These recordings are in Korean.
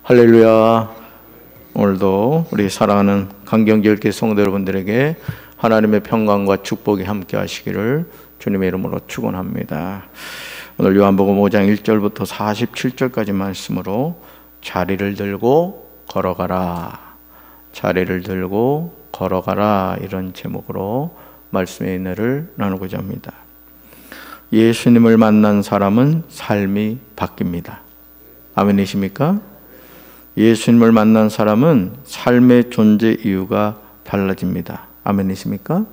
할렐루야. 오늘도 우리 사랑하는 강경길교 성도 여러분들에게 하나님의 평강과 축복이 함께 하시기를 주님의 이름으로 축원합니다. 오늘 요한복음 5장 1절부터 47절까지 말씀으로 자리를 들고 걸어가라, 자리를 들고 걸어가라, 이런 제목으로 말씀의 은혜를 나누고자 합니다. 예수님을 만난 사람은 삶이 바뀝니다. 아멘이십니까? 예수님을 만난 사람은 삶의 존재 이유가 달라집니다. 아멘이십니까?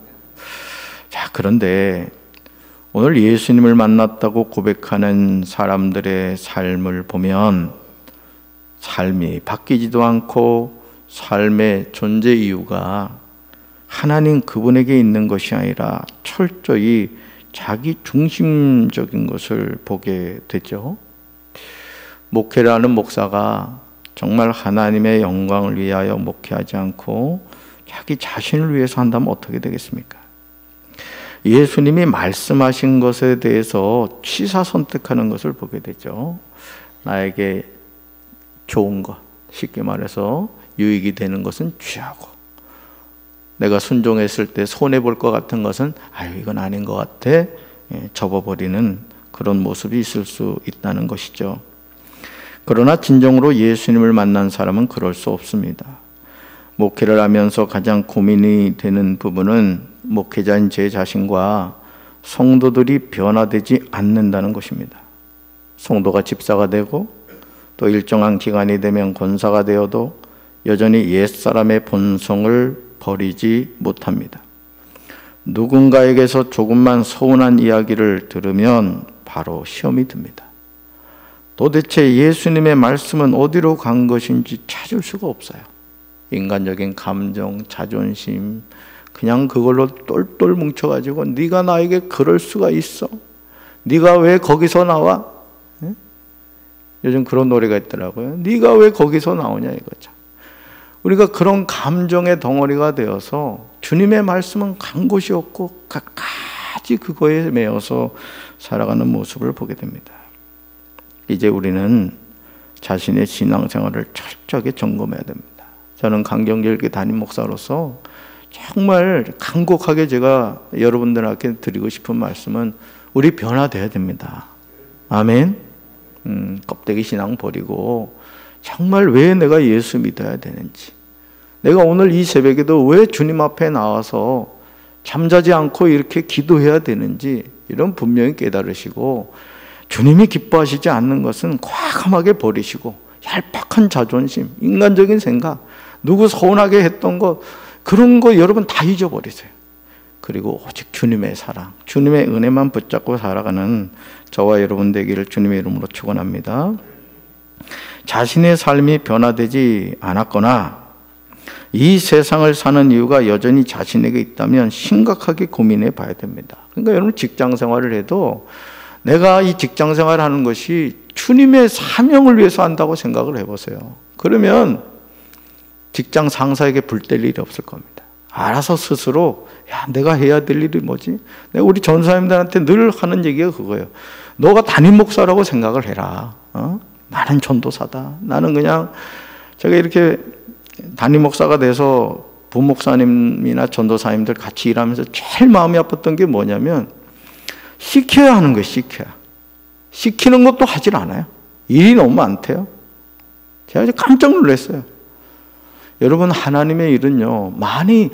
자, 그런데 오늘 예수님을 만났다고 고백하는 사람들의 삶을 보면 삶이 바뀌지도 않고 삶의 존재 이유가 하나님 그분에게 있는 것이 아니라 철저히 자기 중심적인 것을 보게 되죠. 목회를 하는 목사가 정말 하나님의 영광을 위하여 목회하지 않고 자기 자신을 위해서 한다면 어떻게 되겠습니까? 예수님이 말씀하신 것에 대해서 취사 선택하는 것을 보게 되죠. 나에게 좋은 것, 쉽게 말해서 유익이 되는 것은 취하고, 내가 순종했을 때 손해볼 것 같은 것은 아유 이건 아닌 것 같아 접어버리는 그런 모습이 있을 수 있다는 것이죠. 그러나 진정으로 예수님을 만난 사람은 그럴 수 없습니다. 목회를 하면서 가장 고민이 되는 부분은 목회자인 제 자신과 성도들이 변화되지 않는다는 것입니다. 성도가 집사가 되고 또 일정한 기간이 되면 권사가 되어도 여전히 옛사람의 본성을 버리지 못합니다. 누군가에게서 조금만 서운한 이야기를 들으면 바로 시험이 듭니다. 도대체 예수님의 말씀은 어디로 간 것인지 찾을 수가 없어요. 인간적인 감정, 자존심, 그냥 그걸로 똘똘 뭉쳐가지고 네가 나에게 그럴 수가 있어? 네가 왜 거기서 나와? 네? 요즘 그런 노래가 있더라고요. 네가 왜 거기서 나오냐 이거죠. 우리가 그런 감정의 덩어리가 되어서 주님의 말씀은 간 곳이 없고 갖가지 그거에 매여서 살아가는 모습을 보게 됩니다. 이제 우리는 자신의 신앙생활을 철저하게 점검해야 됩니다. 저는 강경길교 담임 목사로서 정말 간곡하게 제가 여러분들에게 드리고 싶은 말씀은 우리 변화돼야 됩니다. 아멘. 껍데기 신앙 버리고 정말 왜 내가 예수 믿어야 되는지, 내가 오늘 이 새벽에도 왜 주님 앞에 나와서 잠자지 않고 이렇게 기도해야 되는지 이런 분명히 깨달으시고, 주님이 기뻐하시지 않는 것은 과감하게 버리시고 얄팍한 자존심, 인간적인 생각, 누구 서운하게 했던 것, 그런 거 여러분 다 잊어버리세요. 그리고 오직 주님의 사랑, 주님의 은혜만 붙잡고 살아가는 저와 여러분 되기를 주님의 이름으로 축원합니다. 자신의 삶이 변화되지 않았거나 이 세상을 사는 이유가 여전히 자신에게 있다면 심각하게 고민해 봐야 됩니다. 그러니까 여러분 직장 생활을 해도 내가 이 직장 생활을 하는 것이 주님의 사명을 위해서 한다고 생각을 해보세요. 그러면 직장 상사에게 불뗄 일이 없을 겁니다. 알아서 스스로 야 내가 해야 될 일이 뭐지? 내가 우리 전사님들한테 늘 하는 얘기가 그거예요. 너가 담임 목사라고 생각을 해라. 나는 전도사다. 나는 그냥 제가 이렇게 담임 목사가 돼서 부목사님이나 전도사님들 같이 일하면서 제일 마음이 아팠던 게 뭐냐면 시켜야 하는 거예요. 시키는 것도 하질 않아요. 일이 너무 많대요. 제가 이제 깜짝 놀랐어요. 여러분 하나님의 일은요 많이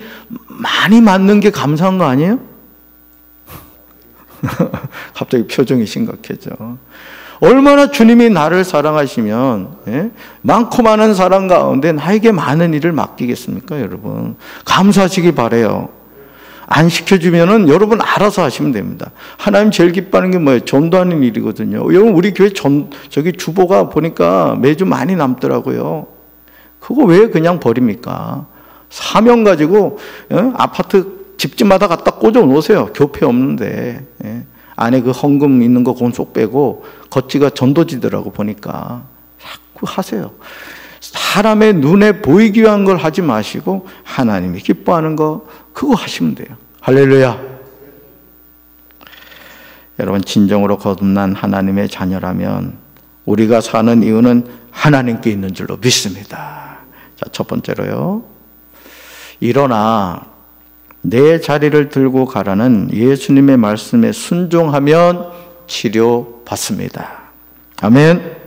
맞는 게 감사한 거 아니에요? 갑자기 표정이 심각해져. 얼마나 주님이 나를 사랑하시면 많고 많은 사랑 가운데 나에게 많은 일을 맡기겠습니까? 여러분 감사하시기 바라요. 안 시켜주면은 여러분 알아서 하시면 됩니다. 하나님 제일 기뻐하는 게 뭐예요? 전도하는 일이거든요. 여러분 우리 교회 저기 주보가 보니까 매주 많이 남더라고요. 그거 왜 그냥 버립니까? 사명 가지고 아파트 집집마다 갖다 꽂아 놓으세요. 교회 없는데 안에 그 헌금 있는 거 그건 쏙 빼고 겉지가 전도지더라고 보니까. 자꾸 하세요. 사람의 눈에 보이기 위한 걸 하지 마시고 하나님이 기뻐하는 거 그거 하시면 돼요. 할렐루야. 여러분 진정으로 거듭난 하나님의 자녀라면 우리가 사는 이유는 하나님께 있는 줄로 믿습니다. 자, 첫 번째로요. 일어나 내 자리를 들고 가라는 예수님의 말씀에 순종하면 치료받습니다. 아멘.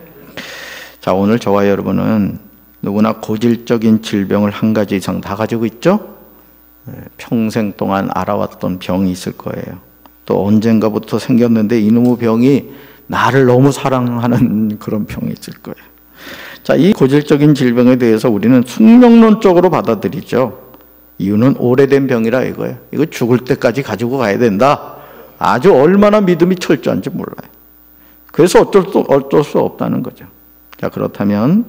자, 오늘 저와 여러분은 누구나 고질적인 질병을 한 가지 이상 다 가지고 있죠? 평생 동안 알아왔던 병이 있을 거예요. 또 언젠가부터 생겼는데 이놈의 병이 나를 너무 사랑하는 그런 병이 있을 거예요. 자, 이 고질적인 질병에 대해서 우리는 숙명론적으로 받아들이죠. 이유는 오래된 병이라 이거예요. 이거 죽을 때까지 가지고 가야 된다. 아주 얼마나 믿음이 철저한지 몰라요. 그래서 어쩔 수 없다는 거죠. 자, 그렇다면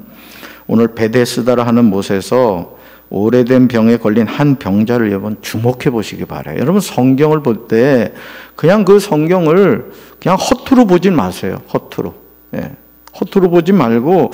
오늘 베데스다라 하는 못에서 오래된 병에 걸린 한 병자를 여러분 주목해 보시기 바라요. 여러분 성경을 볼 때 그냥 그 성경을 그냥 허투루 보지 마세요. 허투루. 예. 허투루 보지 말고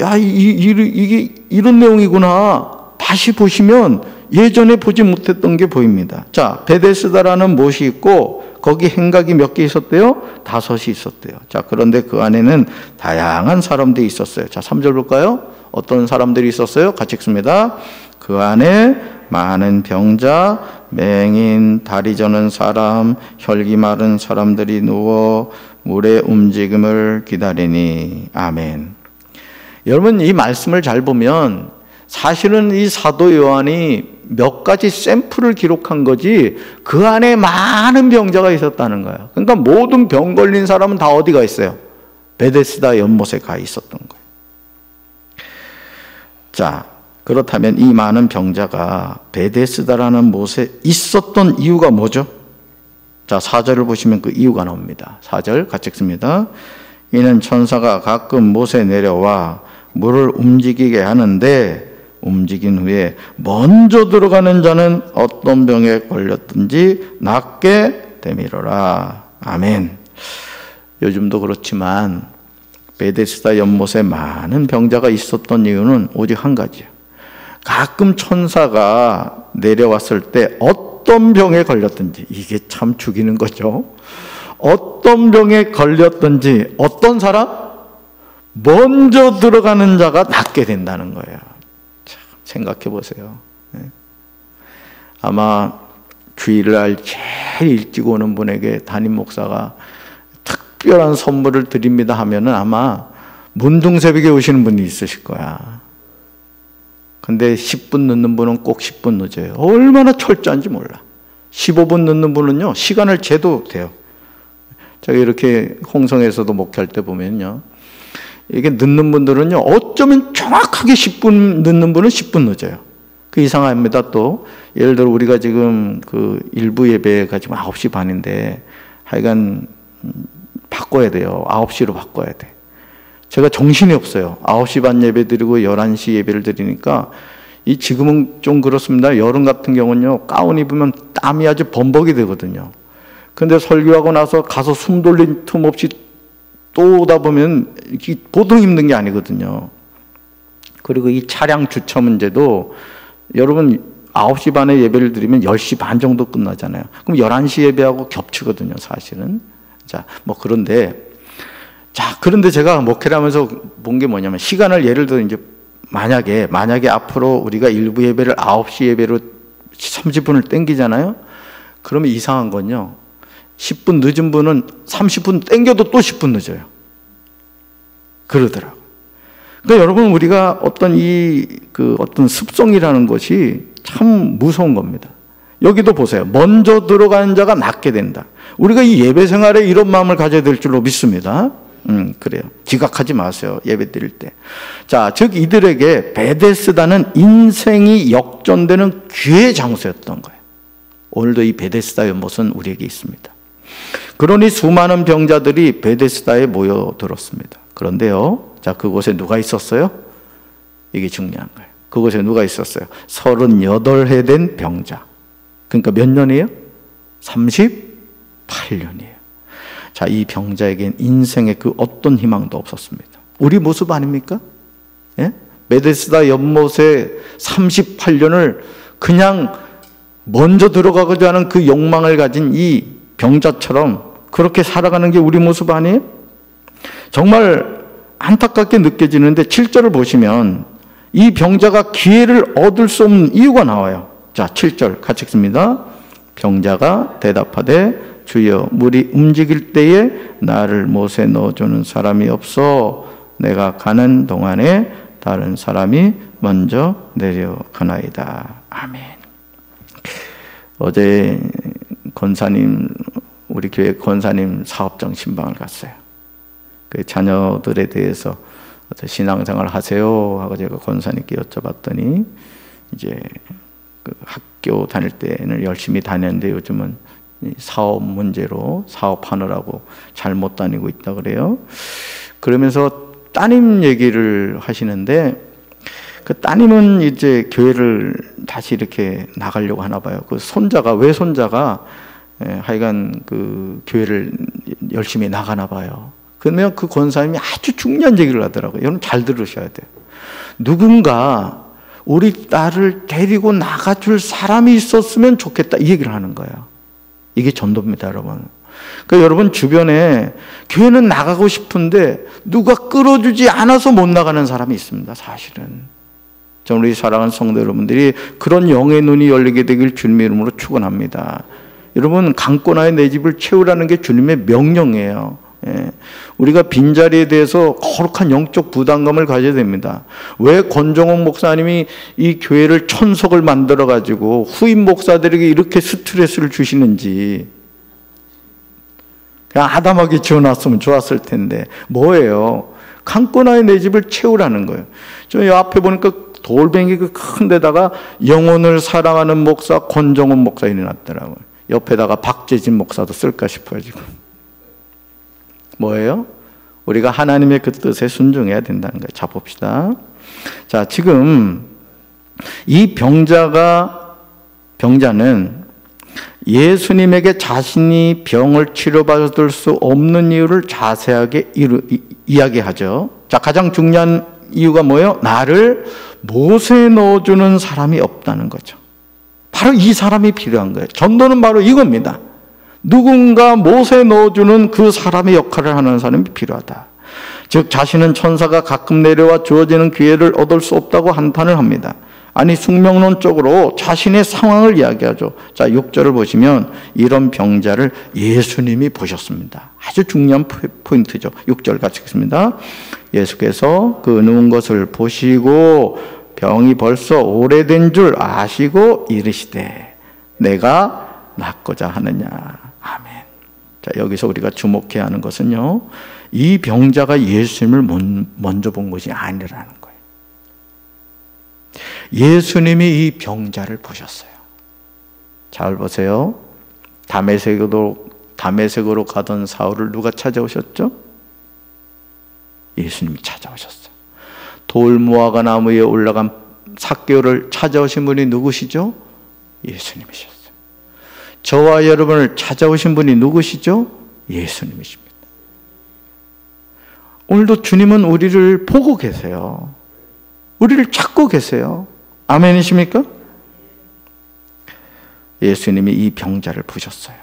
야, 이게 이런 내용이구나. 다시 보시면 예전에 보지 못했던 게 보입니다. 자, 베데스다라는 못이 있고 거기 행각이 몇 개 있었대요? 5이 있었대요. 자, 그런데 그 안에는 다양한 사람들이 있었어요. 자, 3절 볼까요? 어떤 사람들이 있었어요? 같이 읽습니다. 그 안에 많은 병자, 맹인, 다리 저는 사람, 혈기 마른 사람들이 누워 물의 움직임을 기다리니. 아멘. 여러분, 이 말씀을 잘 보면 사실은 이 사도 요한이 몇 가지 샘플을 기록한 거지 그 안에 많은 병자가 있었다는 거예요. 그러니까 모든 병 걸린 사람은 다 어디가 있어요? 베데스다 연못에 가 있었던 거예요. 자, 그렇다면 이 많은 병자가 베데스다라는 못에 있었던 이유가 뭐죠? 자, 4절을 보시면 그 이유가 나옵니다. 4절 같이 읽습니다. 이는 천사가 가끔 못에 내려와 물을 움직이게 하는데 움직인 후에 먼저 들어가는 자는 어떤 병에 걸렸든지 낫게 되미러라. 아멘. 요즘도 그렇지만 베데스다 연못에 많은 병자가 있었던 이유는 오직 한 가지예요. 가끔 천사가 내려왔을 때 어떤 병에 걸렸든지, 이게 참 죽이는 거죠. 어떤 병에 걸렸든지 어떤 사람? 먼저 들어가는 자가 낫게 된다는 거예요. 참 생각해 보세요. 아마 주일날 제일 일찍 오는 분에게 담임 목사가 특별한 선물을 드립니다 하면은 아마 문둥새벽에 오시는 분이 있으실 거야. 근데 10분 늦는 분은 꼭 10분 늦어요. 얼마나 철저한지 몰라. 15분 늦는 분은요, 시간을 재도 돼요. 제가 이렇게 홍성에서도 목회할 때 보면요, 이게 늦는 분들은요, 어쩌면 정확하게 10분 늦는 분은 10분 늦어요. 그 이상합니다. 또 예를 들어 우리가 지금 그 일부 예배가 지금 9시 반인데 하여간 바꿔야 돼요. 9시로 바꿔야 돼. 제가 정신이 없어요. 9시 반 예배 드리고 11시 예배를 드리니까 이 지금은 좀 그렇습니다. 여름 같은 경우는요, 가운 입으면 땀이 아주 범벅이 되거든요. 근데 설교하고 나서 가서 숨 돌린 틈 없이 또 오다 보면 보통 힘든 게 아니거든요. 그리고 이 차량 주차 문제도 여러분 9시 반에 예배를 드리면 10시 반 정도 끝나잖아요. 그럼 11시 예배하고 겹치거든요, 사실은. 자, 뭐 그런데 제가 목회를 하면서 본 게 뭐냐면, 시간을 예를 들어 이제 만약에 앞으로 우리가 일부 예배를 9시 예배로 30분을 땡기잖아요. 그러면 이상한 건요, 10분 늦은 분은 30분 땡겨도 또 10분 늦어요. 그러더라고요. 그러니까 여러분, 우리가 어떤 어떤 습성이라는 것이 참 무서운 겁니다. 여기도 보세요. 먼저 들어가는 자가 낫게 된다. 우리가 이 예배 생활에 이런 마음을 가져야 될 줄로 믿습니다. 그래요. 지각하지 마세요. 예배 드릴 때. 자, 즉 이들에게 베데스다는 인생이 역전되는 기회의 장소였던 거예요. 오늘도 이 베데스다 연못은 우리에게 있습니다. 그러니 수많은 병자들이 베데스다에 모여들었습니다. 그런데요, 자, 그곳에 누가 있었어요? 이게 중요한 거예요. 그곳에 누가 있었어요? 38해 된 병자. 그러니까 몇 년이에요? 38년이에요. 자, 이 병자에겐 인생의 그 어떤 희망도 없었습니다. 우리 모습 아닙니까? 예? 베데스다 연못에 38년을 그냥 먼저 들어가고자 하는 그 욕망을 가진 이 병자처럼 그렇게 살아가는 게 우리 모습 아니에요? 정말 안타깝게 느껴지는데 7절을 보시면 이 병자가 기회를 얻을 수 없는 이유가 나와요. 자, 7절 같이 읽습니다. 병자가 대답하되 주여 물이 움직일 때에 나를 못에 넣어주는 사람이 없어 내가 가는 동안에 다른 사람이 먼저 내려가나이다. 아멘. 어제 권사님, 우리 교회 권사님 사업장 신방을 갔어요. 그 자녀들에 대해서 신앙생활 하세요 하고 제가 권사님께 여쭤봤더니 이제 그 학교 다닐 때는 열심히 다녔는데 요즘은 사업 문제로 사업하느라고 잘 못 다니고 있다 그래요. 그러면서 따님 얘기를 하시는데 그 따님은 이제 교회를 다시 이렇게 나가려고 하나 봐요. 그 손자가 외손자가 하여간 그 교회를 열심히 나가나 봐요. 그러면 그 권사님이 아주 중요한 얘기를 하더라고요. 여러분 잘 들으셔야 돼요. 누군가 우리 딸을 데리고 나가줄 사람이 있었으면 좋겠다 이 얘기를 하는 거예요. 이게 전도입니다, 여러분. 그러니까 여러분 주변에 교회는 나가고 싶은데 누가 끌어주지 않아서 못 나가는 사람이 있습니다, 사실은. 저는 우리 사랑하는 성도 여러분들이 그런 영의 눈이 열리게 되길 주님의 이름으로 축원합니다. 여러분 강권하여 내 집을 채우라는 게 주님의 명령이에요. 우리가 빈자리에 대해서 거룩한 영적 부담감을 가져야 됩니다. 왜 권정옥 목사님이 이 교회를 천석을 만들어 가지고 후임 목사들에게 이렇게 스트레스를 주시는지 그냥 아담하게 지어놨으면 좋았을 텐데 뭐예요? 강권하여 내 집을 채우라는 거예요. 저 앞에 보니까 돌멩이 그 큰 데다가 영혼을 사랑하는 목사 권정옥 목사 이래놨더라고요. 옆에다가 박재진 목사도 쓸까 싶어요 지금. 뭐예요? 우리가 하나님의 그 뜻에 순종해야 된다는 거예요. 자, 봅시다. 자, 지금 이 병자는 예수님에게 자신이 병을 치료받을 수 없는 이유를 자세하게 이야기하죠. 자, 가장 중요한 이유가 뭐예요? 나를 못에 넣어주는 사람이 없다는 거죠. 바로 이 사람이 필요한 거예요. 전도는 바로 이겁니다. 누군가 못에 넣어주는 그 사람의 역할을 하는 사람이 필요하다. 즉 자신은 천사가 가끔 내려와 주어지는 기회를 얻을 수 없다고 한탄을 합니다. 아니 숙명론적으로 자신의 상황을 이야기하죠. 자 6절을 보시면 이런 병자를 예수님이 보셨습니다. 아주 중요한 포인트죠. 6절 같이 읽습니다. 예수께서 그 누운 것을 보시고 병이 벌써 오래된 줄 아시고 이르시되 내가 낫고자 하느냐. 아멘. 자, 여기서 우리가 주목해야 하는 것은요, 이 병자가 예수님을 먼저 본 것이 아니라는 거예요. 예수님이 이 병자를 보셨어요. 잘 보세요. 다메섹으로 가던 사울을 누가 찾아오셨죠? 예수님이 찾아오셨어요. 돌무화과 나무 위에 올라간 삭개오를 찾아오신 분이 누구시죠? 예수님이셨어요. 저와 여러분을 찾아오신 분이 누구시죠? 예수님이십니다. 오늘도 주님은 우리를 보고 계세요. 우리를 찾고 계세요. 아멘이십니까? 예수님이 이 병자를 보셨어요.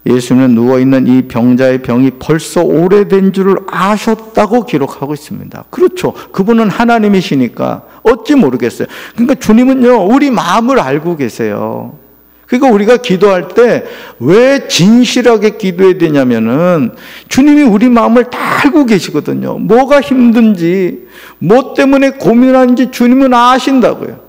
예수님은 누워있는 이 병자의 병이 벌써 오래된 줄을 아셨다고 기록하고 있습니다. 그렇죠. 그분은 하나님이시니까 어찌 모르겠어요. 그러니까 주님은요, 우리 마음을 알고 계세요. 그러니까 우리가 기도할 때 왜 진실하게 기도해야 되냐면은 주님이 우리 마음을 다 알고 계시거든요. 뭐가 힘든지, 뭐 때문에 고민하는지 주님은 아신다고요.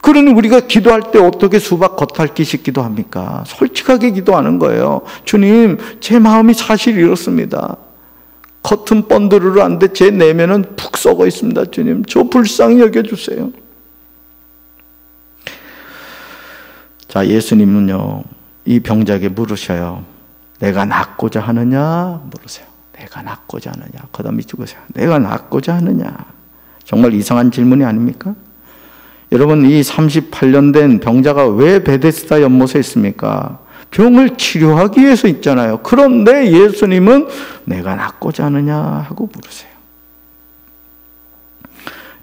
그러니 우리가 기도할 때 어떻게 수박 겉핥기식 기도합니까? 솔직하게 기도하는 거예요. 주님, 제 마음이 사실 이렇습니다. 겉은 번드르르한데 제 내면은 푹 썩어 있습니다. 주님, 저 불쌍히 여겨주세요. 자, 예수님은요, 이 병자에게 물으셔요. 내가 낫고자 하느냐? 물으세요. 내가 낫고자 하느냐? 그 다음에 죽으세요. 내가 낫고자 하느냐? 정말 이상한 질문이 아닙니까? 여러분, 이 38년 된 병자가 왜 베데스다 연못에 있습니까? 병을 치료하기 위해서 있잖아요. 그런데 예수님은 내가 낫고자 하느냐? 하고 물으세요.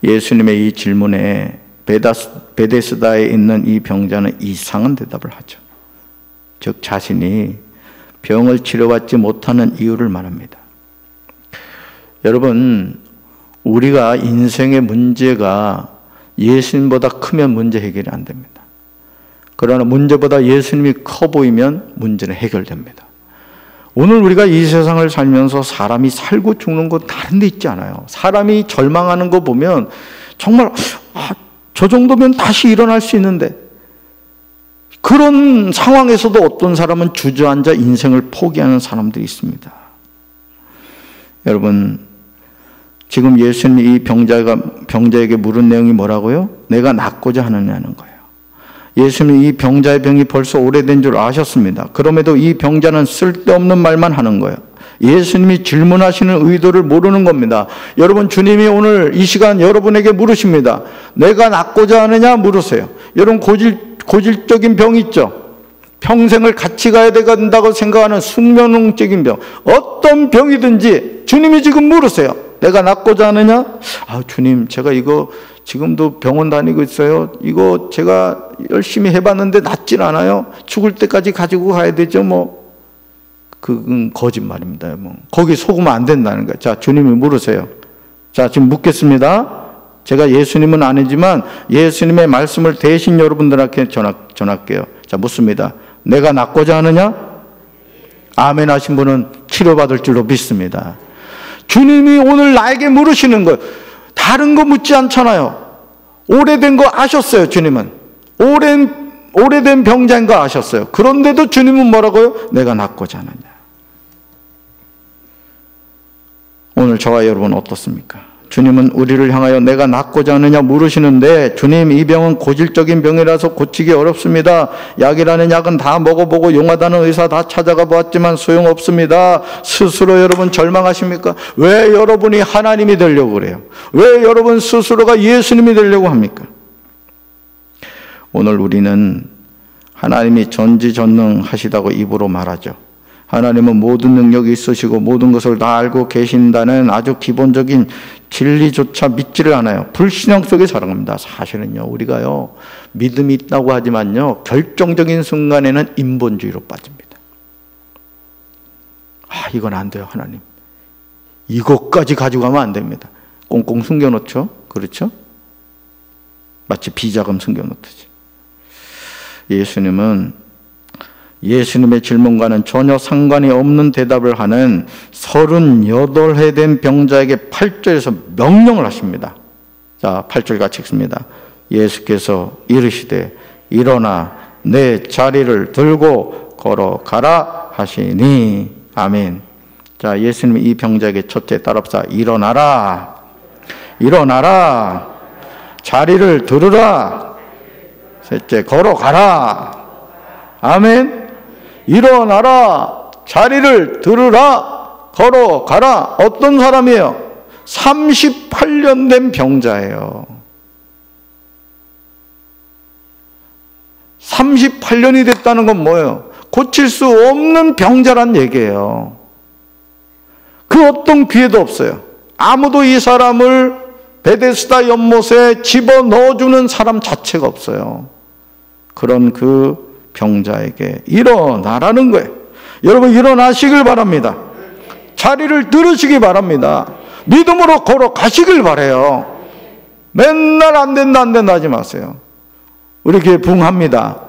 예수님의 이 질문에 베데스다에 있는 이 병자는 이상한 대답을 하죠. 즉 자신이 병을 치료받지 못하는 이유를 말합니다. 여러분, 우리가 인생의 문제가 예수님보다 크면 문제 해결이 안 됩니다. 그러나 문제보다 예수님이 커 보이면 문제는 해결됩니다. 오늘 우리가 이 세상을 살면서 사람이 살고 죽는 건 다른 데 있지 않아요. 사람이 절망하는 거 보면 정말 저 정도면 다시 일어날 수 있는데, 그런 상황에서도 어떤 사람은 주저앉아 인생을 포기하는 사람들이 있습니다. 여러분, 지금 예수님이 이 병자에게 물은 내용이 뭐라고요? 내가 낫고자 하느냐는 거예요. 예수님이 이 병자의 병이 벌써 오래된 줄 아셨습니다. 그럼에도 이 병자는 쓸데없는 말만 하는 거예요. 예수님이 질문하시는 의도를 모르는 겁니다. 여러분, 주님이 오늘 이 시간 여러분에게 물으십니다. 내가 낫고자 하느냐 물으세요. 여러분, 고질적인 병 있죠? 평생을 같이 가야 된다고 생각하는 숙명적인 병, 어떤 병이든지 주님이 지금 물으세요. 내가 낫고자 하느냐? 주님, 제가 이거 지금도 병원 다니고 있어요. 이거 제가 열심히 해봤는데 낫질 않아요. 죽을 때까지 가지고 가야 되죠. 그건 거짓말입니다. 거기 속으면 안 된다는 거예요. 자, 주님이 물으세요. 자, 지금 묻겠습니다. 제가 예수님은 아니지만 예수님의 말씀을 대신 여러분들한테 전할게요. 자, 묻습니다. 내가 낫고자 하느냐? 아멘 하신 분은 치료받을 줄로 믿습니다. 주님이 오늘 나에게 물으시는 거예요. 다른 거 묻지 않잖아요. 오래된 거 아셨어요, 주님은. 오래된 병자인 거 아셨어요. 그런데도 주님은 뭐라고요? 내가 낫고자 하느냐. 오늘 저와 여러분 어떻습니까? 주님은 우리를 향하여 내가 낫고자 하느냐 물으시는데, 주님, 이 병은 고질적인 병이라서 고치기 어렵습니다. 약이라는 약은 다 먹어보고 용하다는 의사 다 찾아가 보았지만 소용없습니다. 스스로 여러분 절망하십니까? 왜 여러분이 하나님이 되려고 그래요? 왜 여러분 스스로가 예수님이 되려고 합니까? 오늘 우리는 하나님이 전지전능하시다고 입으로 말하죠. 하나님은 모든 능력이 있으시고 모든 것을 다 알고 계신다는 아주 기본적인 진리조차 믿지를 않아요. 불신앙 속에 살아갑니다. 사실은요, 우리가요, 믿음이 있다고 하지만요, 결정적인 순간에는 인본주의로 빠집니다. 이건 안 돼요, 하나님. 이것까지 가지고 가면 안 됩니다. 꽁꽁 숨겨놓죠. 그렇죠? 마치 비자금 숨겨놓듯이. 예수님의 질문과는 전혀 상관이 없는 대답을 하는 38해 된 병자에게 8절에서 명령을 하십니다. 자, 8절 같이 읽습니다. 예수께서 이르시되 일어나 내 자리를 들고 걸어가라 하시니. 아멘. 자, 예수님이 이 병자에게 첫째 따라합시다. 일어나라. 일어나라. 자리를 들으라. 셋째, 걸어가라. 아멘. 일어나라. 자리를 들으라. 걸어가라. 어떤 사람이에요? 38년 된 병자예요. 38년이 됐다는 건 뭐예요? 고칠 수 없는 병자란 얘기예요. 그 어떤 기회도 없어요. 아무도 이 사람을 베데스다 연못에 집어넣어주는 사람 자체가 없어요. 그런 그 병자에게 일어나라는 거예요. 여러분, 일어나시길 바랍니다. 자리를 들으시기 바랍니다. 믿음으로 걸어가시길 바라요. 맨날 안 된다 하지 마세요. 우리 교회 부흥합니다.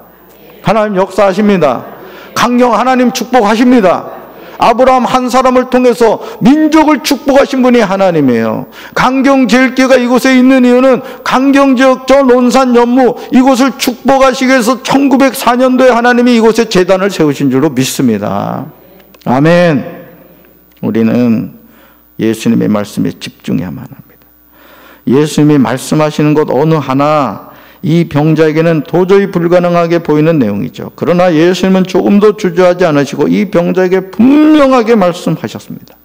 하나님 역사하십니다. 강경 하나님 축복하십니다. 아브라함 한 사람을 통해서 민족을 축복하신 분이 하나님이에요. 강경제일교회가 이곳에 있는 이유는 강경지역 저 논산 연무 이곳을 축복하시기 위해서 1904년도에 하나님이 이곳에 제단을 세우신 줄로 믿습니다. 아멘. 우리는 예수님의 말씀에 집중해야만 합니다. 예수님이 말씀하시는 것 어느 하나 이 병자에게는 도저히 불가능하게 보이는 내용이죠. 그러나 예수님은 조금도 주저하지 않으시고 이 병자에게 분명하게 말씀하셨습니다.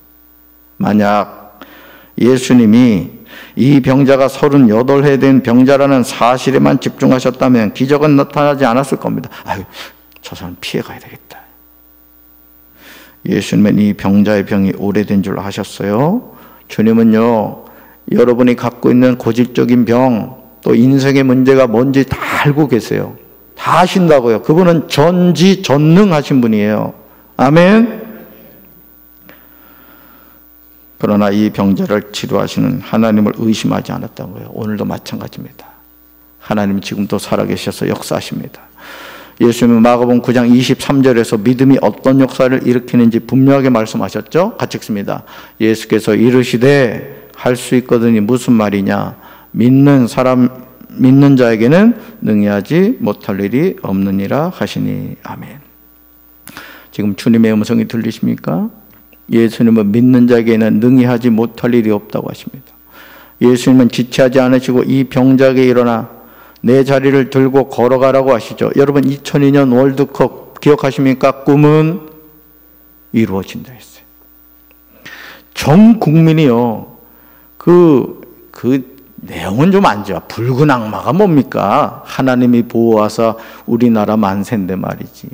만약 예수님이 이 병자가 38해 된 병자라는 사실에만 집중하셨다면 기적은 나타나지 않았을 겁니다. 저 사람 피해가야 되겠다. 예수님은 이 병자의 병이 오래된 줄 아셨어요? 주님은요, 여러분이 갖고 있는 고질적인 병, 또 인생의 문제가 뭔지 다 알고 계세요. 다 아신다고요. 그분은 전지전능하신 분이에요. 아멘. 그러나 이 병자를 치료하시는 하나님을 의심하지 않았던 거예요. 오늘도 마찬가지입니다. 하나님 지금도 살아계셔서 역사하십니다. 예수님은 마가복음 9장 23절에서 믿음이 어떤 역사를 일으키는지 분명하게 말씀하셨죠. 같이 읽습니다. 예수께서 이르시되 할 수 있거든이 무슨 말이냐. 믿는 자에게는 능히 하지 못할 일이 없느니라 하시니. 아멘. 지금 주님의 음성이 들리십니까? 예수님은 믿는 자에게는 능히 하지 못할 일이 없다고 하십니다. 예수님은 지체하지 않으시고 이 병자에게 일어나 내 자리를 들고 걸어가라고 하시죠. 여러분 2002년 월드컵 기억하십니까? 꿈은 이루어진다 했어요. 전 국민이요. 그 내용은 좀 안 좋아. 붉은 악마가 뭡니까? 하나님이 보호하사 우리나라 만세인데 말이지.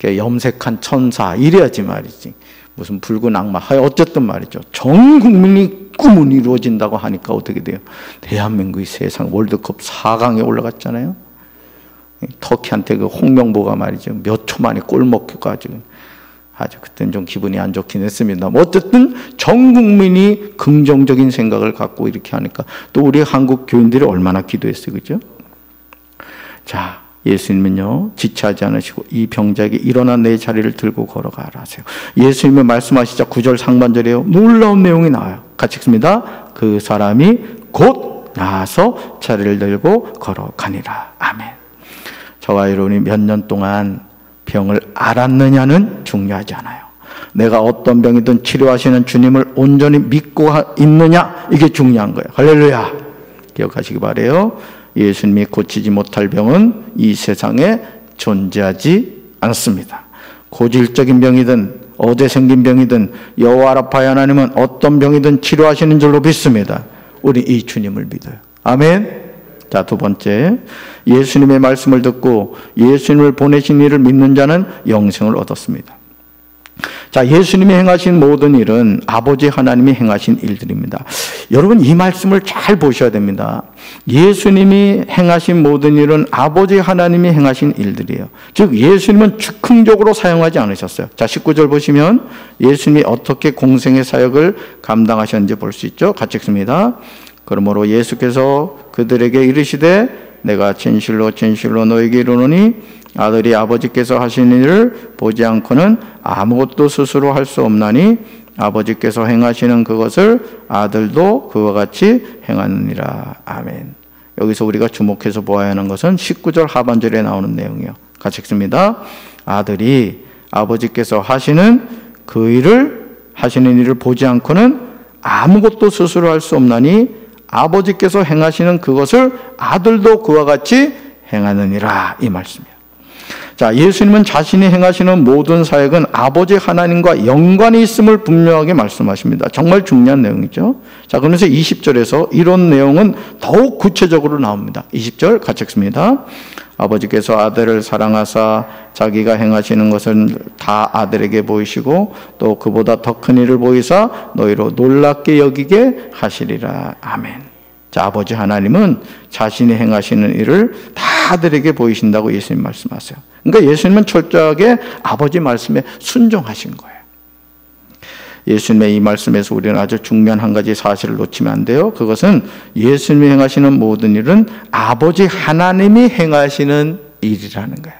염색한 천사 이래야지 말이지. 무슨 붉은 악마. 어쨌든 말이죠. 전 국민이 꿈은 이루어진다고 하니까 어떻게 돼요? 대한민국이 세상 월드컵 4강에 올라갔잖아요. 터키한테 그 홍명보가 말이죠. 몇 초 만에 골 먹혀가지고 아주 그때는 좀 기분이 안 좋긴 했습니다. 어쨌든 전 국민이 긍정적인 생각을 갖고 이렇게 하니까 또 우리 한국 교인들이 얼마나 기도했어요. 그죠? 자, 예수님은요, 지체하지 않으시고 이 병자에게 일어나 내 자리를 들고 걸어가라 하세요. 예수님이 말씀하시자 9절 상반절에요. 놀라운 내용이 나와요. 같이 읽습니다. 그 사람이 곧 나아서 자리를 들고 걸어가니라. 아멘. 저와 여러분이 몇 년 동안 병을 앓았느냐는 중요하지 않아요. 내가 어떤 병이든 치료하시는 주님을 온전히 믿고 있느냐, 이게 중요한 거예요. 할렐루야. 기억하시기 바라요. 예수님이 고치지 못할 병은 이 세상에 존재하지 않습니다. 고질적인 병이든 어제 생긴 병이든 여호와 라파 하나님은 어떤 병이든 치료하시는 줄로 믿습니다. 우리 이 주님을 믿어요. 아멘. 자, 두 번째, 예수님의 말씀을 듣고 예수님을 보내신 이를 믿는 자는 영생을 얻었습니다. 자, 예수님이 행하신 모든 일은 아버지 하나님이 행하신 일들입니다. 여러분 이 말씀을 잘 보셔야 됩니다. 예수님이 행하신 모든 일은 아버지 하나님이 행하신 일들이에요. 즉 예수님은 즉흥적으로 사용하지 않으셨어요. 자, 19절 보시면 예수님이 어떻게 공생의 사역을 감당하셨는지 볼 수 있죠. 같이 읽습니다. 그러므로 예수께서 그들에게 이르시되 내가 진실로 진실로 너에게 이르노니 아들이 아버지께서 하시는 일을 보지 않고는 아무것도 스스로 할 수 없나니 아버지께서 행하시는 그것을 아들도 그와 같이 행하느니라. 아멘. 여기서 우리가 주목해서 보아야 하는 것은 19절 하반절에 나오는 내용이에요. 같이 읽습니다. 아들이 아버지께서 하시는 일을 보지 않고는 아무것도 스스로 할 수 없나니 아버지께서 행하시는 그것을 아들도 그와 같이 행하느니라. 이 말씀이에요. 자, 예수님은 자신이 행하시는 모든 사역은 아버지 하나님과 연관이 있음을 분명하게 말씀하십니다. 정말 중요한 내용이죠. 자, 그러면서 20절에서 이런 내용은 더욱 구체적으로 나옵니다. 20절 같이 읽습니다. 아버지께서 아들을 사랑하사 자기가 행하시는 것은 다 아들에게 보이시고 또 그보다 더 큰 일을 보이사 너희로 놀랍게 여기게 하시리라. 아멘. 자, 아버지 하나님은 자신이 행하시는 일을 다 아들에게 보이신다고 예수님 말씀하세요. 그러니까 예수님은 철저하게 아버지 말씀에 순종하신 거예요. 예수님의 이 말씀에서 우리는 아주 중요한 한 가지 사실을 놓치면 안 돼요. 그것은 예수님이 행하시는 모든 일은 아버지 하나님이 행하시는 일이라는 거예요.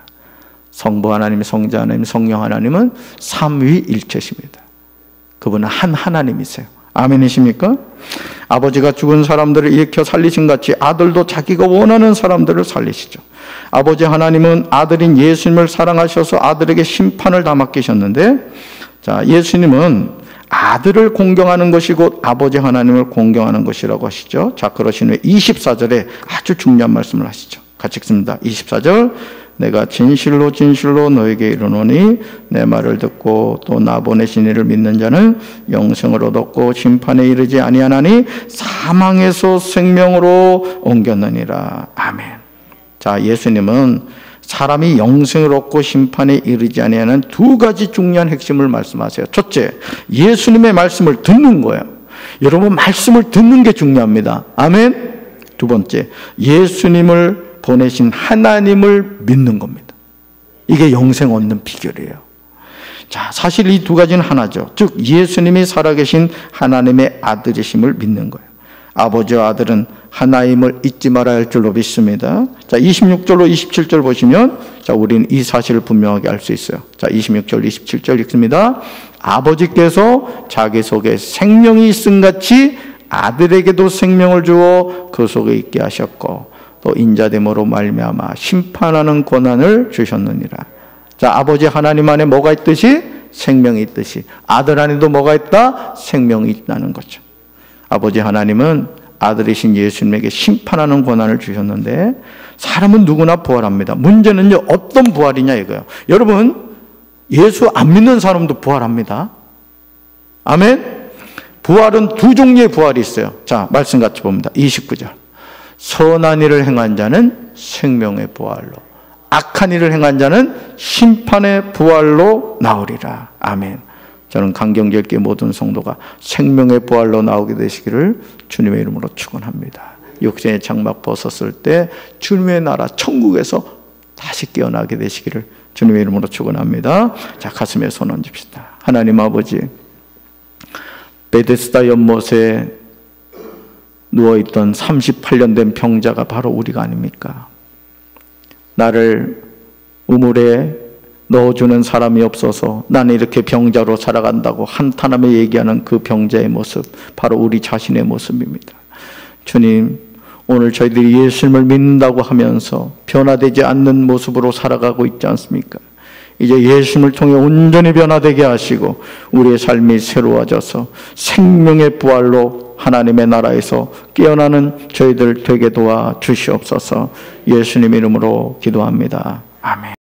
성부 하나님, 성자 하나님, 성령 하나님은 삼위일체십니다. 그분은 한 하나님이세요. 아멘이십니까? 아버지가 죽은 사람들을 일으켜 살리신 같이 아들도 자기가 원하는 사람들을 살리시죠. 아버지 하나님은 아들인 예수님을 사랑하셔서 아들에게 심판을 다 맡기셨는데, 자, 예수님은 아들을 공경하는 것이 곧 아버지 하나님을 공경하는 것이라고 하시죠. 자, 그러신 후에 24절에 아주 중요한 말씀을 하시죠. 같이 읽습니다. 24절, 내가 진실로 진실로 너에게 이르노니 내 말을 듣고 또 나 보내신 이를 믿는 자는 영생을 얻었고 심판에 이르지 아니하나니 사망에서 생명으로 옮겼느니라. 아멘. 자, 예수님은 사람이 영생을 얻고 심판에 이르지 아니하는 두 가지 중요한 핵심을 말씀하세요. 첫째, 예수님의 말씀을 듣는 거예요. 여러분, 말씀을 듣는 게 중요합니다. 아멘. 두 번째, 예수님을 보내신 하나님을 믿는 겁니다. 이게 영생 얻는 비결이에요. 자, 사실 이 두 가지는 하나죠. 즉 예수님이 살아계신 하나님의 아들이심을 믿는 거예요. 아버지와 아들은 하나임을 잊지 말아야 할 줄로 믿습니다. 자, 26절로 27절 보시면 자, 우리는 이 사실을 분명하게 알 수 있어요. 자, 26절, 27절 읽습니다. 아버지께서 자기 속에 생명이 있음 같이 아들에게도 생명을 주어 그 속에 있게 하셨고 또 인자됨으로 말미암아 심판하는 권한을 주셨느니라. 자, 아버지 하나님 안에 뭐가 있듯이? 생명이 있듯이 아들 안에도 뭐가 있다? 생명이 있다는 거죠. 아버지 하나님은 아들이신 예수님에게 심판하는 권한을 주셨는데 사람은 누구나 부활합니다. 문제는요, 어떤 부활이냐 이거예요. 여러분, 예수 안 믿는 사람도 부활합니다. 아멘? 부활은 두 종류의 부활이 있어요. 자, 말씀 같이 봅니다. 29절. 선한 일을 행한 자는 생명의 부활로, 악한 일을 행한 자는 심판의 부활로 나오리라. 아멘. 저는 강경절기 모든 성도가 생명의 부활로 나오게 되시기를 주님의 이름으로 축원합니다. 육신의 장막 벗었을 때 주님의 나라 천국에서 다시 깨어나게 되시기를 주님의 이름으로 축원합니다. 자, 가슴에 손 얹읍시다. 하나님 아버지, 베데스다 연못에 누워있던 38년 된 병자가 바로 우리가 아닙니까? 나를 우물에 넣어주는 사람이 없어서 나는 이렇게 병자로 살아간다고 한탄하며 얘기하는 그 병자의 모습, 바로 우리 자신의 모습입니다. 주님, 오늘 저희들이 예수님을 믿는다고 하면서 변화되지 않는 모습으로 살아가고 있지 않습니까? 이제 예수님을 통해 온전히 변화되게 하시고 우리의 삶이 새로워져서 생명의 부활로 하나님의 나라에서 깨어나는 저희들 되게 도와 주시옵소서. 예수님 이름으로 기도합니다. 아멘.